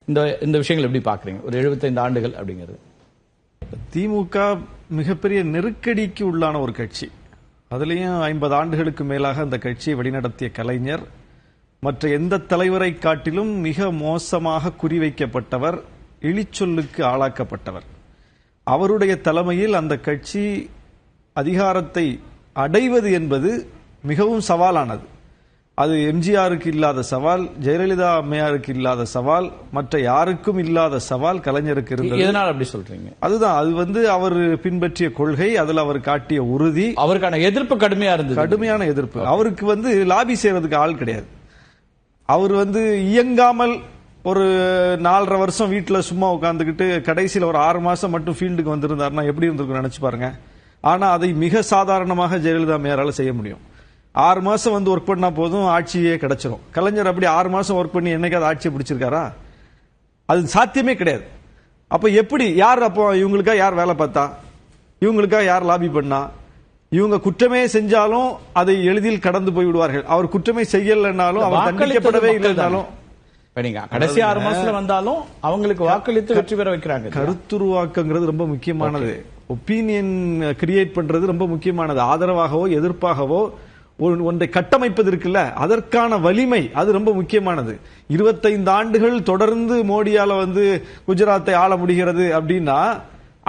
இந்த விஷயங்கள் எப்படி பாக்குறீங்க? ஒரு 75 ஆண்டுகள் அப்படிங்கிறது. திமுக மிகப்பெரிய நெருக்கடிக்கு உள்ளான ஒரு கட்சி. அதுலேயும் 50 ஆண்டுகளுக்கு மேலாக அந்த கட்சியை வழிநடத்திய கலைஞர் மற்ற எந்த தலைவரை காட்டிலும் மிக மோசமாக குறிவைக்கப்பட்டவர், இழிச்சொல்லுக்கு ஆளாக்கப்பட்டவர். அவருடைய தலைமையில் அந்த கட்சி அதிகாரத்தை அடைவது என்பது மிகவும் சவாலானது. அது எம்ஜிஆருக்கு இல்லாத சவால், ஜெயலலிதா அம்மையாருக்கு இல்லாத சவால், மற்ற யாருக்கும் இல்லாத சவால் கலைஞருக்கு இருந்தது. எதனால அப்படி சொல்றீங்க? அதுதான், அது அவர் பின்பற்றிய கொள்கை, அதுல அவர் காட்டிய உறுதி. அவருக்கான எதிர்ப்பு கடுமையா இருந்தது. கடுமையான எதிர்ப்பு. அவருக்கு லாபி செய்யறதுக்கு ஆள் கிடையாது. அவர் இயங்காமல் ஒரு 4.5 வருஷம் வீட்டுல சும்மா உட்கார்ந்துக்கிட்டு கடைசியில் ஒரு 6 மாசம் மட்டும் ஃபீல்டுக்கு வந்திருந்தாருன்னா எப்படி இருந்திருக்கும் நினைச்சு பாருங்க. ஆனா அதை மிக சாதாரணமாக ஜெயலலிதா அம்மையாரால செய்ய முடியும். 6 மாசம் ஒர்க் பண்ணா போதும், ஆட்சியே கிடைச்சிடும். கலைஞர் அப்படி 6 மாசம் ஒர்க் பண்ணி என்னைக்காவது ஆட்சியை பிடிச்சிருக்காரா? அது சாத்தியமே கிடையாது. அப்ப எப்படி, யார் அப்போ இவங்களுக்கா யார் வேலை பார்த்தா, இவங்களுக்கா யார் லாபி பண்ணா? இவங்க குற்றமே செஞ்சாலும் அதை எளிதில் கடந்து போய் விடுவார்கள். அவர் குற்றமே செய்யலைன்னாலும், அவர் தண்டிக்கப்படவே இல்லைனாலும், கடைசி 6 மாசத்துல வந்தாலும் அவங்களுக்கு வாக்களித்து வெற்றி பெற வைக்கிறாங்க. கருத்துருவாக்கங்கிறது ரொம்ப முக்கியமானது. ஒப்பீனியன் கிரியேட் பண்றது ரொம்ப முக்கியமானது. ஆதரவாகவோ எதிர்ப்பாகவோ ஒன்றை கட்டமைப்பது இருக்குல்ல, அதற்கான வலிமை அது ரொம்ப முக்கியமானது. 25 ஆண்டுகள் தொடர்ந்து மோடியால குஜராத்தை ஆள முடிகிறது அப்படின்னா,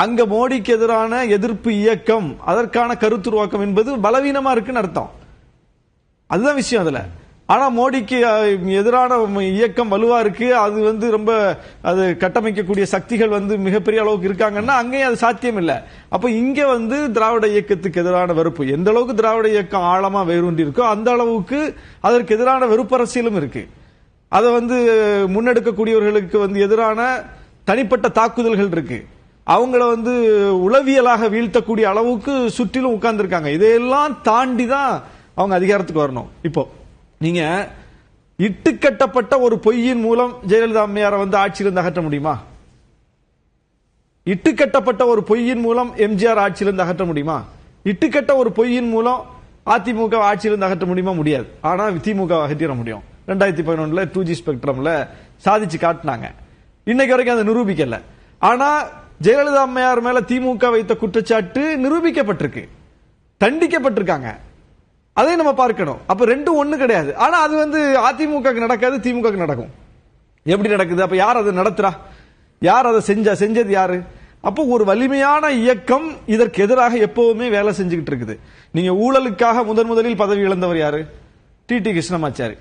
அங்க மோடிக்கு எதிரான எதிர்ப்பு இயக்கம், அதற்கான கருத்துருவாக்கம் என்பது பலவீனமா இருக்குன்னு அர்த்தம். அதுதான் விஷயம் அதுல. ஆனா மோடிக்கு எதிரான இயக்கம் வலுவா இருக்கு, அது ரொம்ப அது கட்டமைக்கக்கூடிய சக்திகள் மிகப்பெரிய அளவுக்கு இருக்காங்கன்னா அங்கேயும் அது சாத்தியம் இல்ல. அப்ப இங்க திராவிட இயக்கத்துக்கு எதிரான வெறுப்பு எந்த அளவுக்கு திராவிட இயக்கம் ஆழமா வேரூன்றி இருக்கோ அந்த அளவுக்கு அதற்கு எதிரான வெறுப்பரசியலும் இருக்கு. அதை முன்னெடுக்கக்கூடியவர்களுக்கு எதிரான தனிப்பட்ட தாக்குதல்கள் இருக்கு. அவங்கள உளவியலாக வீழ்த்தக்கூடிய அளவுக்கு சுற்றிலும் உட்கார்ந்து இருக்காங்க. இதையெல்லாம் தாண்டி தான் அவங்க அதிகாரத்துக்கு வரணும். இப்போ நீங்க இட்டுக்கட்டப்பட்ட ஒரு பொய்யின் மூலம் ஜெயலலிதா அம்மையாரை ஆட்சியிலிருந்து அகற்ற முடியுமா? இட்டுக்கட்டப்பட்ட ஒரு பொய்யின் மூலம் எம்ஜிஆர் ஆட்சியிலிருந்து அகற்ற முடியுமா? இட்டுக்கட்ட ஒரு பொய்யின் மூலம் அதிமுக ஆட்சியிலிருந்து அகற்ற முடியுமா? முடியாது. ஆனா திமுக அகற்றிட முடியும். 2011 2G ஸ்பெக்ட்ரம்ல சாதிச்சு காட்டினாங்க. இன்னைக்கு வரைக்கும் அதை நிரூபிக்கல. ஆனா ஜெயலலிதா அம்மையார் மேல திமுக வைத்த குற்றச்சாட்டு நிரூபிக்கப்பட்டிருக்கு, தண்டிக்கப்பட்டிருக்காங்க. அதை நம்ம பார்க்கணும். அப்ப ரெண்டும் ஒண்ணு கிடையாது. ஆனா அது அதிமுக நடக்காது, திமுக நடக்கும். எப்படி நடக்குது? அப்ப யார் அதை நடத்துறா? யார் அதை செஞ்சது யாரு? அப்போ ஒரு வலிமையான இயக்கம் இதற்கு எதிராக எப்பவுமே வேலை செஞ்சுக்கிட்டு இருக்குது. நீங்க ஊழலுக்காக முதலில் பதவி இழந்தவர் யாரு? டிடி கிருஷ்ணமாச்சாரி.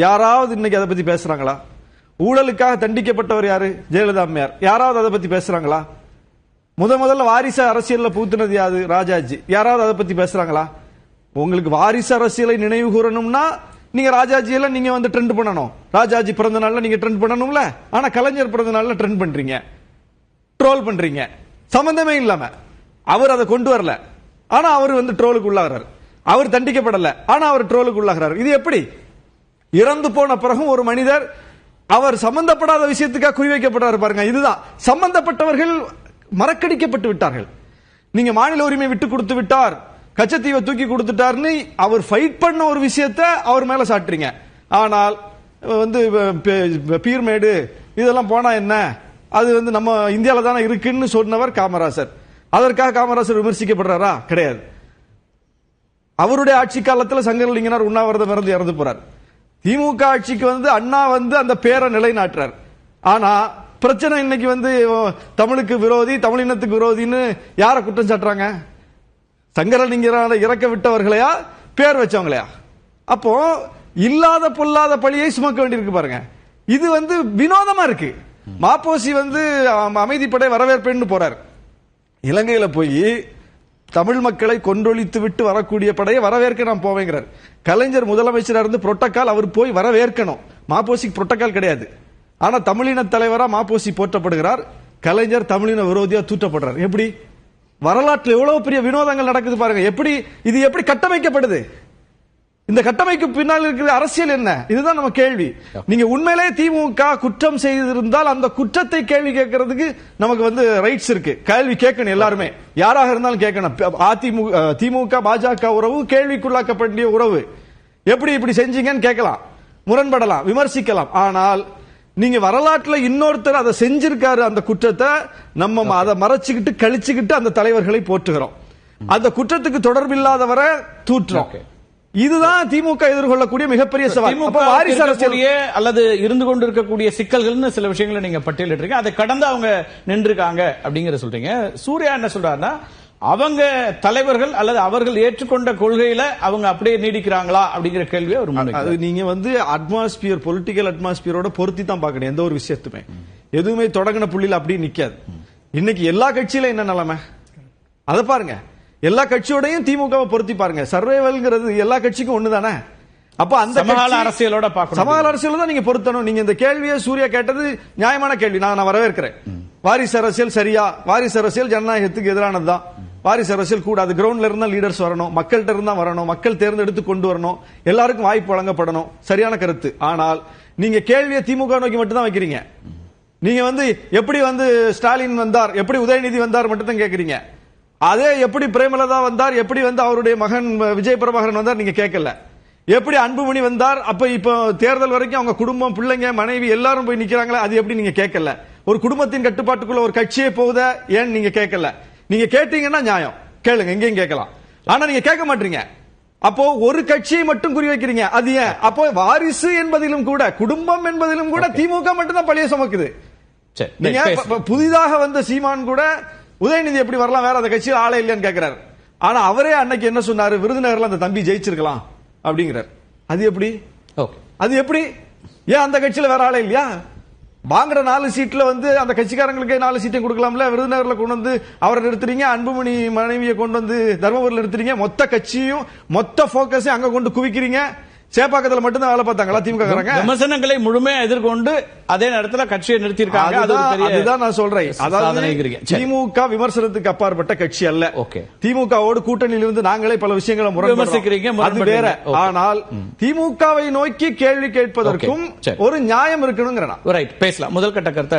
யாராவது இன்னைக்கு அதை பத்தி பேசுறாங்களா? ஊழலுக்காக தண்டிக்கப்பட்டவர் யாரு? ஜெயலலிதா அம்மையார். யாராவது அதை பத்தி பேசுறாங்களா? முதல்ல வாரிசு அரசியல்ல பூத்துனது யாரு? ராஜாஜி. யாராவது அதை பத்தி பேசுறாங்களா? உங்களுக்கு வாரிசு அரசியலை நினைவு கூறணும்னா நீங்க ராஜாஜியில நீங்க ட்ரெண்ட் பண்ணணும். ராஜாஜி பிறந்த நாள்ல நீங்க ட்ரெண்ட் பண்ணணும்ல. ஆனா கலைஞர் பிறந்த நாள்ல ட்ரெண்ட் பண்றீங்க, ட்ரோல் பண்றீங்க, சம்பந்தமே இல்லாம. அவர் அதை கொண்டு வரல, ஆனா அவர் ட்ரோலுக்கு உள்ளாகிறார். அவர் தண்டிக்கப்படல, ஆனா அவர் ட்ரோலுக்கு உள்ளாகிறார். இது எப்படி? இறந்து போன பிறகும் ஒரு மனிதர் அவர் சம்பந்தப்படாத விஷயத்துக்காக குறிவைக்கப்படுறாரு பாருங்க. இதுதான் சம்பந்தப்பட்டவர்கள் மறக்கடிக்கப்பட்டு விட்டார்கள். நீங்க மாநில உரிமை விட்டு கொடுத்து விட்டார், கச்சத்தீவை தூக்கி கொடுத்துட்டார்னு அவர் ஃபைட் பண்ண ஒரு விஷயத்தை அவர் மேல சாட்டுறீங்க. ஆனால் பீர்மேடு இதெல்லாம் போனா என்ன, அது நம்ம இந்தியால தானே இருக்குன்னு சொன்னவர் காமராசர். அதற்காக காமராசர் விமர்சிக்கப்படுறாரா? கிடையாது. அவருடைய ஆட்சி காலத்தில் சங்கரலிங்கனார் உண்ணாவிரதம் இறந்து போறார். திமுக ஆட்சிக்கு அண்ணா அந்த பேரை நிலைநாட்டுறார். ஆனா பிரச்சனை இன்னைக்கு தமிழுக்கு விரோதி, தமிழினத்துக்கு விரோதின்னு யார குற்றம் சாட்டுறாங்க? சங்கரலிங்கரான இறக்க விட்டவர்களையா, பேர் வச்சவங்களையா? அப்போ இல்லாத பொல்லாத பழியை சுமக்க வேண்டியிருக்கு பாருங்க. இது வினோதமா இருக்கு. மாப்போசி அமைதிப்படை வரவேற்பேன்னு போறார். இலங்கையில போய் தமிழ் மக்களை கொன்றொழித்து விட்டு வரக்கூடிய படையை வரவேற்க நான் போவேங்கிறார். கலைஞர் முதலமைச்சரா இருந்து புரோட்டோகால் அவர் போய் வரவேற்கணும். மாப்போசிக்கு புரோட்டோகால் கிடையாது. ஆனா தமிழின தலைவரா மாப்போசி போற்றப்படுகிறார், கலைஞர் தமிழின விரோதியா தூற்றப்படுறார். எப்படி? வரலாற்றில் எவ்வளவு பெரிய வினோதங்கள் நடக்குது பாருங்க. இது எப்படி கட்டமைக்கப்படுது? இந்த கட்டமைக்கு பின்னால் இருக்கிற அரசியல் என்ன? இதுதான் நம்ம கேள்வி. நீங்க உண்மையிலே திமுக குற்றம் செய்திருந்தால் அந்த குற்றத்தை கேள்வி கேட்கறதுக்கு நமக்கு ரைட்ஸ் இருக்கு. கேள்வி கேட்கணும், எல்லாருமே யாராக இருந்தாலும் கேட்கணும். திமுக பாஜக உறவு கேள்விக்குள்ளாக்கப்பட்ட உறவு. எப்படி இப்படி செஞ்சீங்கன்னு கேட்கலாம், முரண்படலாம், விமர்சிக்கலாம். ஆனால் நீங்க வரலாற்றுல இன்னொருத்தர் அதை செஞ்சிருக்காரு, அந்த குற்றத்தை நம்ம அதை மறைச்சுக்கிட்டு கழிச்சுக்கிட்டு அந்த தலைவர்களை போற்றுகிறோம். அந்த குற்றத்துக்கு தொடர்பில்லாதவரை தூற்றுறோம். இதுதான் திமுக எதிர்கொள்ளக்கூடிய மிகப்பெரிய சவால். வாரிசு அரசியல் அல்லது இருந்து கொண்டிருக்கக்கூடிய சிக்கல்கள்னு சில விஷயங்களை நீங்க பட்டியலிட்டு அதை கடந்து அவங்க நின்றுருக்காங்க அப்படிங்கிற சொல்றீங்க. சூர்யா என்ன சொல்றாருன்னா, அவங்க தலைவர்கள் அல்லது அவர்கள் ஏற்றுக்கொண்ட கொள்கையில அவங்க அப்படியே நீடிக்கிறாங்களா அப்படிங்கிற கேள்வியை ஒரு அது நீங்க அட்மாஸ்பியர், பொலிட்டிக்கல் அட்மாஸ்பியரோட பொருத்தி தான் பார்க்கணும் எந்த ஒரு விஷயத்துமே. எதுவுமே தொடங்கின புள்ளியில அப்படியே நிக்காது. இன்னைக்கு எல்லா கட்சியில என்ன நிலைமை அதை பாருங்க. எல்லா கட்சியோடையும் திமுகவை பொருத்தி பாருங்க. சர்வைவல்ங்கிறது எல்லா கட்சிக்கும் ஒண்ணுதானே. அப்ப அந்த அரசியலோட சமகால அரசியல் தான் நீங்க பொருத்தணும். நீங்க இந்த கேள்வியை சூர்யா கேட்டது நியாயமான கேள்வி, நான் வரவேற்கிறேன். வாரிசு அரசியல் சரியா? வாரிசு அரசியல் ஜனநாயகத்துக்கு எதிரானதுதான். வாரிசு அரசியல் கூடாது. கிரவுண்ட்ல இருந்தா லீடர்ஸ் வரணும், மக்கள்கிட்ட இருந்தா வரணும், மக்கள் தேர்ந்தெடுத்து கொண்டு வரணும், எல்லாருக்கும் வாய்ப்பு வழங்கப்படணும். சரியான கருத்து. ஆனால் நீங்க கேள்வியை திமுக நோக்கி மட்டும் தான் வைக்கிறீங்க. நீங்க எப்படி ஸ்டாலின் வந்தார், எப்படி உதயநிதி வந்தார் மட்டும் தான் கேட்கறீங்க. அதே எப்படி பிரேமலதா வந்தார், எப்படி அவருடைய மகன் விஜய் பிரபாகரன் வந்தார் நீங்க கேட்கல. எப்படி அன்புமணி வந்தார், அப்ப இப்ப தேர்தல் வரைக்கும் அவங்க குடும்பம், பிள்ளைங்க, மனைவி எல்லாரும் போய் நிக்கிறாங்களா, அது எப்படி நீங்க கேட்கல. ஒரு குடும்பத்தின் கட்டுப்பாட்டுக்குள்ள ஒரு கட்சியே போகுதா, ஏன் நீங்க கேட்கல. நீங்க கேட்டீங்கன்னா நியாயம், கேளுங்க, எங்கேயும் கேட்கலாம். ஆனா நீங்க கேட்க மாட்டீங்க. அப்போ ஒரு கட்சியை மட்டும் குறி வைக்கிறீங்க. அது ஏன்? அப்போ வாரிசு என்பதிலும் கூட, குடும்பம் என்பதிலும் கூட திமுக மட்டும் தான் பழிய சுமக்குது. நீங்க புதிதாக வந்த சீமான் கூட உதயநிதி எப்படி வரலாம், வேற அந்த கட்சியில் ஆளே இல்லைன்னு கேட்கிறாரு. ஆனா அவரே அன்னைக்கு என்ன சொன்னாரு, விருதுநகர்ல அந்த தம்பி ஜெயிச்சிருக்கலாம் அப்படிங்கிறார். அது எப்படி? அது எப்படி? ஏன் அந்த கட்சியில வேற ஆளே இல்லையா? வாங்குற 4 சீட்ல அந்த கட்சிக்காரங்களுக்கு 4 சீட்டையும் கொடுக்கலாம்ல. விருதுநகர்ல கொண்டு அவரை நிறுத்துறீங்க, அன்புமணி மனைவியை கொண்டு தர்மபுரியில் நிறுத்துறீங்க. மொத்த கட்சியும் மொத்த போக்கஸையும் அங்க கொண்டு குவிக்கிறீங்க. சேப்பாக்கத்துல மட்டும்தான் வேலை பார்த்தாங்களா திமுக? விமர்சனங்களை முழுமையா எதிர்கொண்டு அதே நேரத்துல கட்சியை நிறுத்திருக்காங்க. அதுதான் நான் சொல்றேன். அதாவது திமுக விமர்சனத்துக்கு அப்பாற்பட்ட கட்சி அல்ல. திமுகவோடு கூட்டணியில் இருந்து நாங்களே பல விஷயங்களை விமர்சிக்கிறீங்க, அது வேற. ஆனால் திமுகவை நோக்கி கேள்வி கேட்பதற்கும் ஒரு நியாயம் இருக்கணுங்கிறேன். பேசலாம். முதல் கட்ட கருத்து